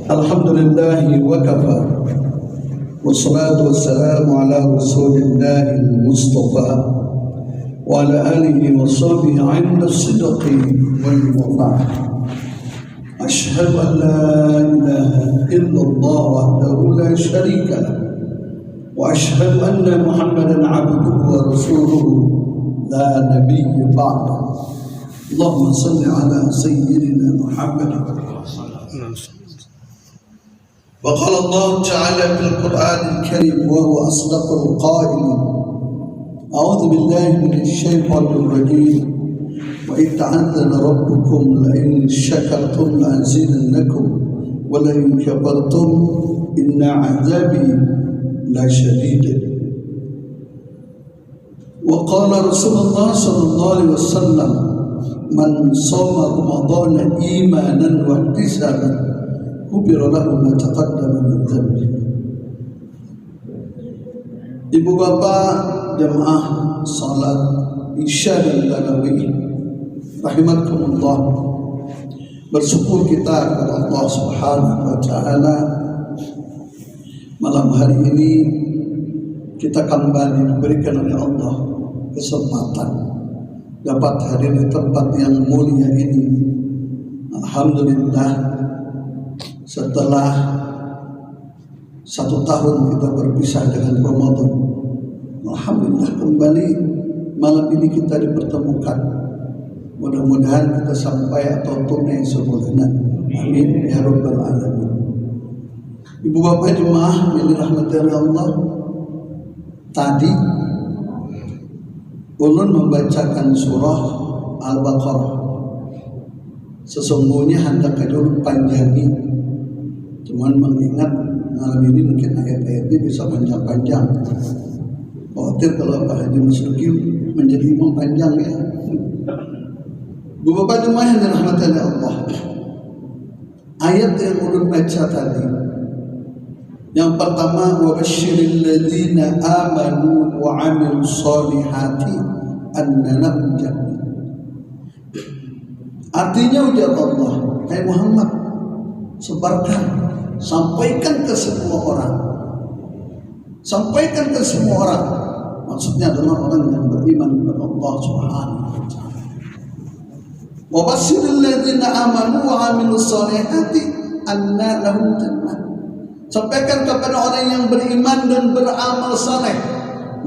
Alhamdulillahi wa kafa. Wassalatu wassalamu ala rasulillahi al-mustafa wa ala alihi wa sahbihi 'inda as-sidqi wal wafa. Ashhadu an la ilaha illallah wahdahu la sharika lah wa ashhadu anna Muhammadan 'abduhu wa rasuluhu la nabiyya ba'dahu. Allahumma salli ala sayyidina Muhammad. وقال الله تعالى في القرآن الكريم وهو أصدق القائلين أعوذ بالله من الشيطان الرجيم وإذ تأذن ربكم لئن شكرتم لأزيدنكم ولئن كفرتم إن عذابي لشديد. وقال رسول الله صلى الله عليه وسلم من صام رمضان إيمانا واحتسابا غفر له ما تقدم من ذنبه. Ibu bapak jemaah salat Isya dan Tarawih rahimakumullah, bersyukur kita kepada Allah Subhanahu wa taala. Malam hari ini kita kembali diberikan oleh Allah kesempatan dapat hadir di tempat yang mulia ini. Alhamdulillah, setelah 1 tahun kita berpisah dengan Ramadan, alhamdulillah kembali malam ini kita dipertemukan. Mudah-mudahan kita sampai atau tunai sebulanan. Amin ya rabbal alamin. Ibu bapak jemaah yang dirahmati Allah, tadi ulun membacakan surah Al-Baqarah. Sesungguhnya hendak ulun panjangi, cuman mengingat malam ini mungkin ayat-ayatnya bisa panjang-panjang. Khawatir kalau Pak Haji Masuki menjadi imam panjang ya. Bu bapak jemaah yang dirahmati oleh Allah, ayat yang ulun baca tadi, yang pertama wa basyiril ladzina amanu wa 'amilus shalihati anna lahum jannah. Artinya ujar Allah, hai Muhammad, sebarkan, sampaikan ke semua orang, sampaikan ke semua orang. Maksudnya adalah orang yang beriman kepada Allah Subhanahu wa taala. Wa basyiril ladzina amanu wa 'amilus shalihati anna lahum jannah. Sampaikan kepada orang yang beriman dan beramal saleh.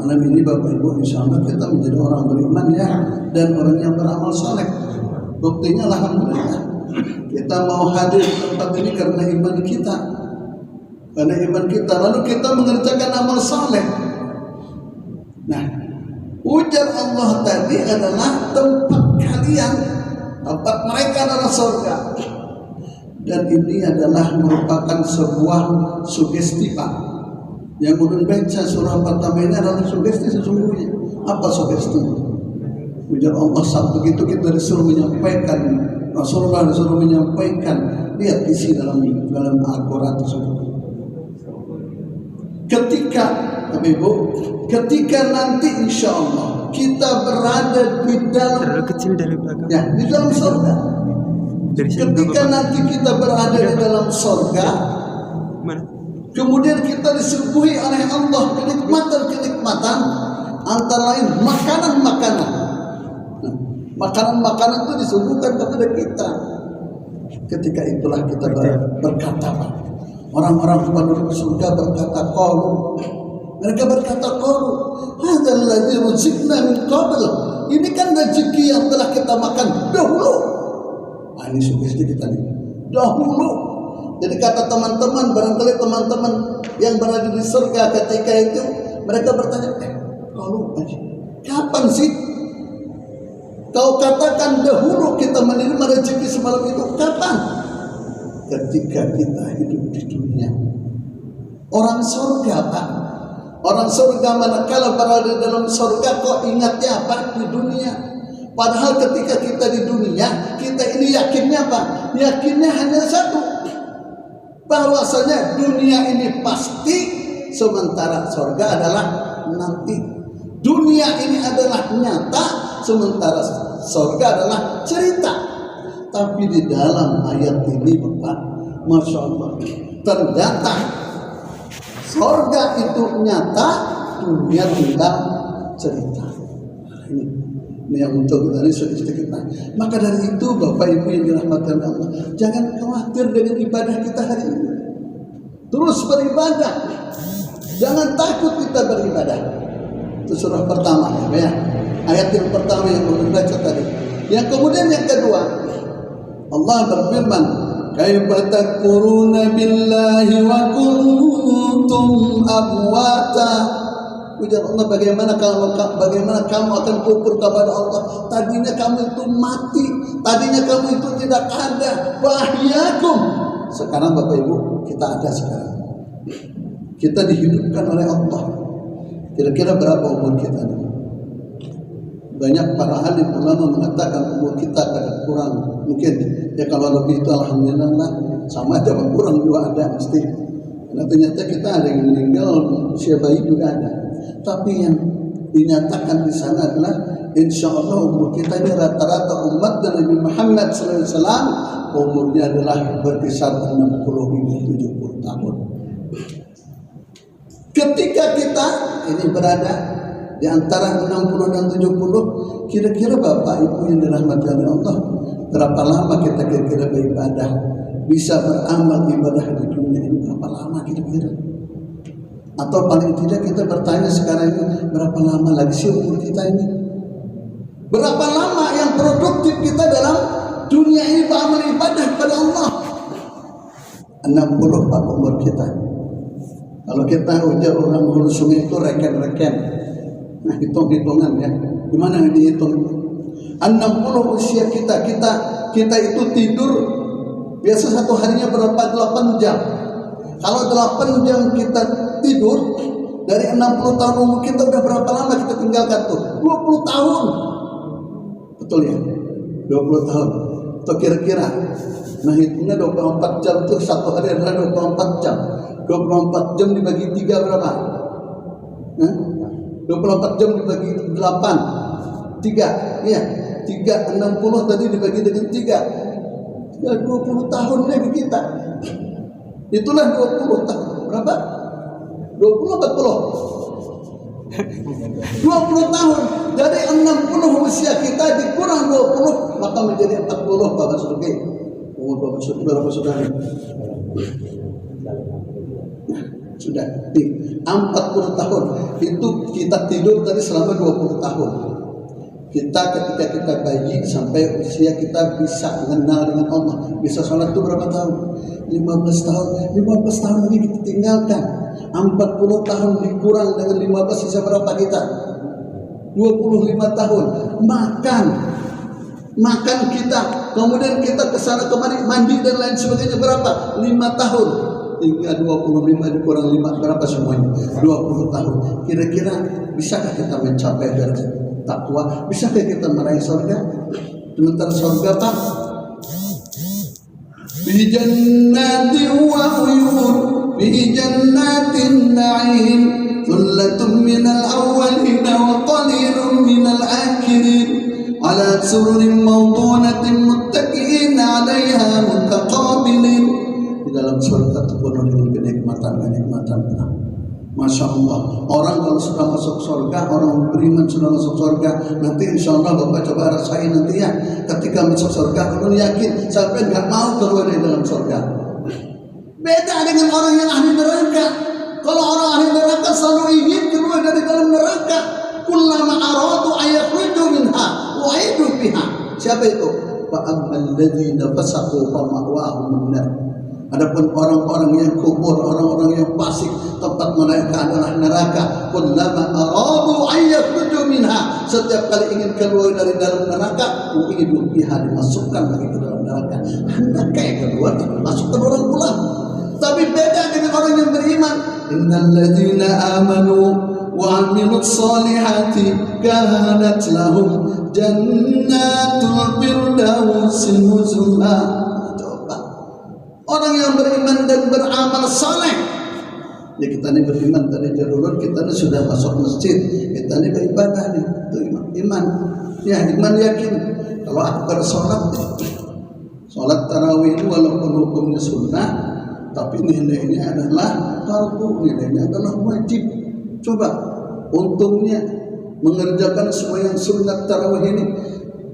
Malam ini Bapak Ibu, insyaallah kita menjadi orang beriman ya, dan orang yang beramal saleh. Buktinya alhamdulillah kita mau hadir di tempat ini karena iman kita. Karena iman kita, lalu kita mengerjakan amal saleh. Nah, ujar Allah tadi adalah tempat kalian, tempat mereka adalah surga. Dan ini adalah merupakan sebuah sugesti Pak. Yang ulun baca surah pertama ini adalah sugesti sesungguhnya. Apa sugesti? Ujar Allah saat begitu kita disuruh menyampaikan, Rasulullah disuruh menyampaikan, lihat isi dalam Al-Quran tersebut. Ketika nanti insya Allah kita berada di dalam di dalam surga. Ketika nanti kita berada di dalam surga, kemudian kita disuguhi oleh Allah kenikmatan, antara lain makanan-makanan. Makanan-makanan itu disuguhkan kepada kita. Ketika itulah kita berkata, orang-orang penduduk surga berkata, mereka berkata, hadzal ladzi ruzqna min qabl. Ini kan rezeki yang telah kita makan dahulu. Ini sugesti kita nih, dahulu. Jadi kata teman-teman, barangkali teman-teman yang berada di surga ketika itu, mereka bertanya, kapan sih kau katakan dahulu kita menerima rezeki semalam itu? Kapan? Ketika kita hidup di dunia. Orang surga Pak, orang surga manakala berada dalam surga kok ingatnya apa? Di dunia. Padahal ketika kita di dunia, kita ini yakinnya apa? Yakinnya hanya satu, bahwasanya dunia ini pasti, sementara surga adalah nanti. Dunia ini adalah nyata, sementara surga adalah cerita. Tapi di dalam ayat ini Bapak, Masya Allah. Ternyata surga itu nyata, dunia tinggal cerita. Ini yang untuk kita ini sedikit. Maka dari itu Bapak Ibu yang dirahmati Allah, jangan khawatir dengan ibadah kita hari ini. Terus beribadah. Jangan takut kita beribadah. Itu surah pertama ya. Ayat yang pertama yang belum baca tadi. Yang kemudian yang kedua, Allah berfirman, "Kaifa takfuruna billahi wa kuntum amwata." Ujar Allah, bagaimana kamu akan kufur kepada Allah? Tadinya kamu itu mati, tadinya kamu itu tidak ada. Wahyakum. Sekarang Bapak Ibu kita ada sekarang. Kita dihidupkan oleh Allah. Kira-kira berapa umur kita ini? Banyak para alim ulama mengatakan umur kita kadang kurang. Mungkin ya kalau lebih itu alhamdulillah, sama aja kurang juga ada mesti. Karena ternyata kita ada yang meninggal usia bayi juga ada. Tapi yang dinyatakan di sana adalah insya Allah umur kita ini rata-rata umat dari Nabi Muhammad SAW umurnya adalah berkisar 60 hingga 70 tahun. Ketika kita ini berada di antara 60 dan 70, kira-kira Bapak Ibu yang dirahmati oleh Allah, berapa lama kita kira-kira beribadah, bisa beramal ibadah di dunia ini, berapa lama kira-kira? Atau paling tidak kita bertanya sekarang ini, berapa lama lagi sih umur kita ini? Berapa lama yang produktif kita dalam dunia ini beramal ibadah kepada Allah? 60 Pak umur kita. Kalau kita ujar orang hulu sungai itu reken-reken. Nah hitung-hitungan ya. Gimana yang dihitung? 60 usia kita itu tidur biasa satu harinya berapa? 8 jam. Kalau 8 jam kita tidur, dari 60 tahun umur kita udah berapa lama kita tinggalkan tuh? 20 tahun. Betul ya? 20 tahun. Atau kira-kira. Nah hitungnya 24 jam tuh, satu hari adalah 24 jam. 24 jam dibagi 3 berapa? 24 jam dibagi 8. 3. Iya. 3, 60 tadi dibagi dengan 3. Ya 20 tahun lagi kita. Itulah 20 tahun. Berapa? 20 20 tahun. Dari 60 usia kita dikurang 20 maka menjadi 40 Bapak Surga. Umur Bapak Surga berapa saudara? Sudah di 40 tahun itu kita tidur tadi selama 20 tahun. Kita ketika kita bayi sampai usia kita bisa mengenal dengan Allah, bisa sholat itu berapa tahun? 15 tahun. 15 tahun lagi kita tinggalkan. 40 tahun dikurang dengan 15 sisa berapa kita? 25 tahun. Makan kita, kemudian kita kesana kemari mandi dan lain sebagainya berapa? 5 tahun. Tinggal 25 dikurang 5 berapa semuanya? 20 tahun. Kira-kira bisakah kita mencapai derajat takwa? Bisakah kita meraih surga? Sementara surga Pak, fi jannatin wa uyun, fi jannatin na'im, thullatun minal awwalin wa qalilun minal akhirin, ala sururin mawdunatin muttaqiin 'alaiha mutaqabilin. Di dalam surga itu penuh dengan kenikmatan. Masya Allah. Orang kalau sudah masuk surga, orang beriman sudah masuk surga, nanti insya Allah Bapak coba rasain nanti ya. Ketika masuk surga, kamu yakin sampai nggak mau keluar dari dalam surga. Beda dengan orang yang ahli neraka. Kalau orang ahli neraka selalu ingin keluar dari dalam neraka. Kullama aradu ayakhruju minha wa'idu biha. Siapa itu? Fa'ammal ladzina fasaqu fa ma'wahum nar. Adapun orang-orang yang kufur, orang-orang yang fasik, tempat mereka adalah neraka. Kullama aradu ayakhruju minha. Setiap kali ingin keluar dari dalam neraka, u'idu biha, dimasukkan lagi ke dalam neraka. Hendak kayak keluar, masukkan orang pula. Tapi beda dengan orang yang beriman. Innal ladzina amanu wa 'amilus solihati kanat lahum jannatul firdausi nuzula. Orang yang beriman dan beramal saleh. Ya kita ini beriman tadi jarulun, kita ini sudah masuk masjid, kita ini beribadah nih, itu iman. Ya iman yakin. Kalau aku pada sholat Sholat tarawih ini walaupun hukumnya sunnah, tapi nilainya adalah fardu, nilainya adalah wajib. Coba, untungnya mengerjakan sembahyang sunat tarawih ini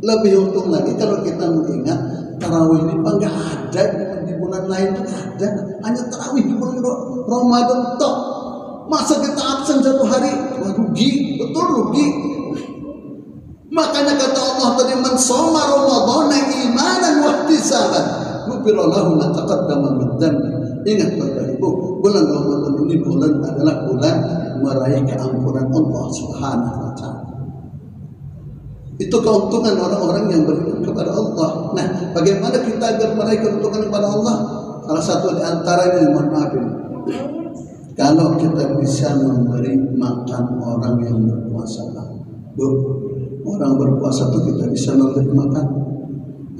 lebih untung lagi kalau kita mengingat tarawih ini nggak ada di bulan lain, itu nggak ada, hanya tarawih di bulan Ramadan tok. Masa kita absen satu hari? Wah, rugi, betul rugi. Makanya kata Allah tadi, man shoma ramadhana imanan wa ihtisaban ghufira lahu ma taqaddama min dhanbi. Ingat Bapak Ibu, bulan Ramadan ini adalah bulan meraih keampunan Allah Subhanahu wa taala. Itu keuntungan orang-orang yang beriman kepada Allah. Nah, bagaimana kita agar meraih keuntungan kepada Allah? Salah satu di antaranya, mohon maaf ini, kalau kita bisa memberi makan orang yang berpuasa. Orang berpuasa itu kita bisa memberi makan.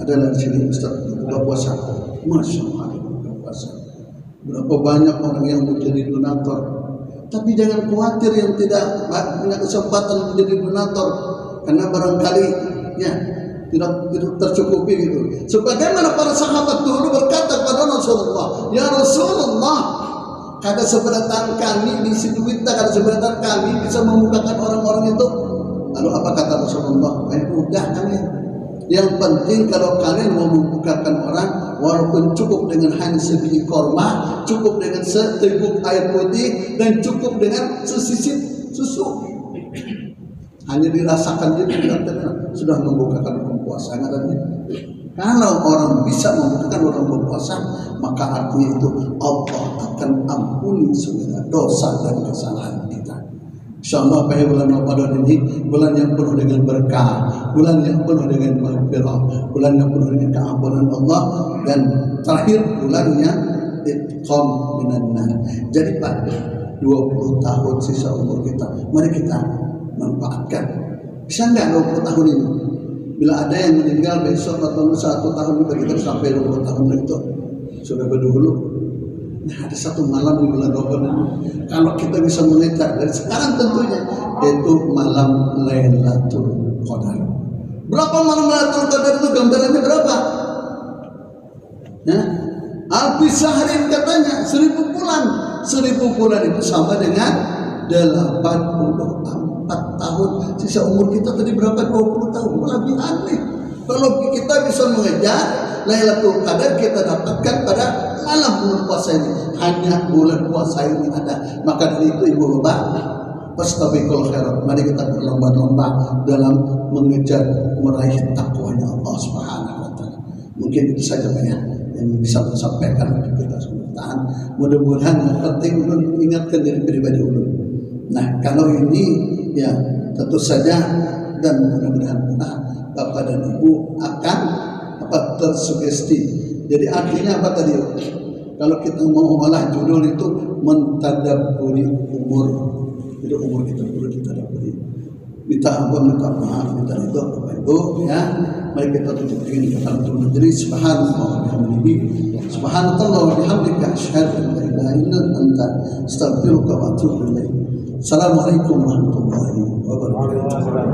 Ada di sini Ustaz buka puasa, masya Allah berpuasa. Berapa banyak orang yang menjadi donatur. Tapi jangan khawatir yang tidak punya kesempatan menjadi donatur, karena barangkali ya tidak tercukupi gitu. Sebagaimana para sahabat dulu berkata kepada Rasulullah, ya Rasulullah, kada seberatan kami di duitnya, kada seberatan kami bisa membukakan orang-orang itu. Lalu apa kata Rasulullah? Udah kalian. Yang penting kalau kalian mau membukakan orang, walaupun cukup dengan hanya sebiji korma, cukup dengan seteguk air putih, dan cukup dengan sesisip susu, hanya dirasakan jadi sudah membukakan orang puasa. Kalau orang bisa membukakan orang berpuasa, maka artinya itu Allah akan ampuni segala dosa dan kesalahan kita. InsyaAllah pada bulan Ramadan ini bulan yang penuh dengan berkah, bulan yang penuh dengan maghfirah, bulan yang penuh dengan keampunan Allah, dan terakhir bulannya itqam minan nar. Jadi Pak, 20 tahun sisa umur kita, mari kita manfaatkan. Bisa enggak 20 tahun ini? Bila ada yang meninggal besok atau 1 tahun kita sampai 20 tahun itu sudah berdahulu. Nah, ada satu malam di bulan Ramadan, kalau kita bisa mengejar dari sekarang tentunya, yaitu malam Lailatul Qadar. Berapa malam Lailatul Qadar itu gambarannya berapa? Ya, Alfi Syahrin katanya 1000 bulan. 1000 bulan itu sama dengan 84 tahun. Sisa umur kita tadi berapa? 20 tahun. Lebih aneh. Kalau kita bisa mengejar Lailatul Qadar, kita dapatkan pada malam bulan puasa ini. Hanya bulan puasa ini ada. Maka dari itu ibu bapak, fastabiqul khairat, mari kita berlomba-lomba dalam mengejar meraih takwanya Allah Subhanahu wa taala. Mungkin itu saja Pak ya yang bisa saya sampaikan untuk kita semua. Mudah-mudahan yang penting ulun ingatkan diri pribadi ulun. Nah, kalau ini ya tentu saja, dan mudah-mudahan Bapak dan Ibu akan tersugesti. Jadi artinya apa tadi? Kalau kita mau olah judul itu mentadabburi umur. Jadi umur kita perlu ditadabburi. Minta ampun, minta maaf, minta itu Bapak Ibu ya. Mari kita tutup dengan kalimat majelis. Subhanallah wa bihamdihi, subhanallah wa bihamdika, asyhadu an la ilaha illa anta, astaghfiruka wa atubu ilaik. Assalamualaikum warahmatullahi wabarakatuh.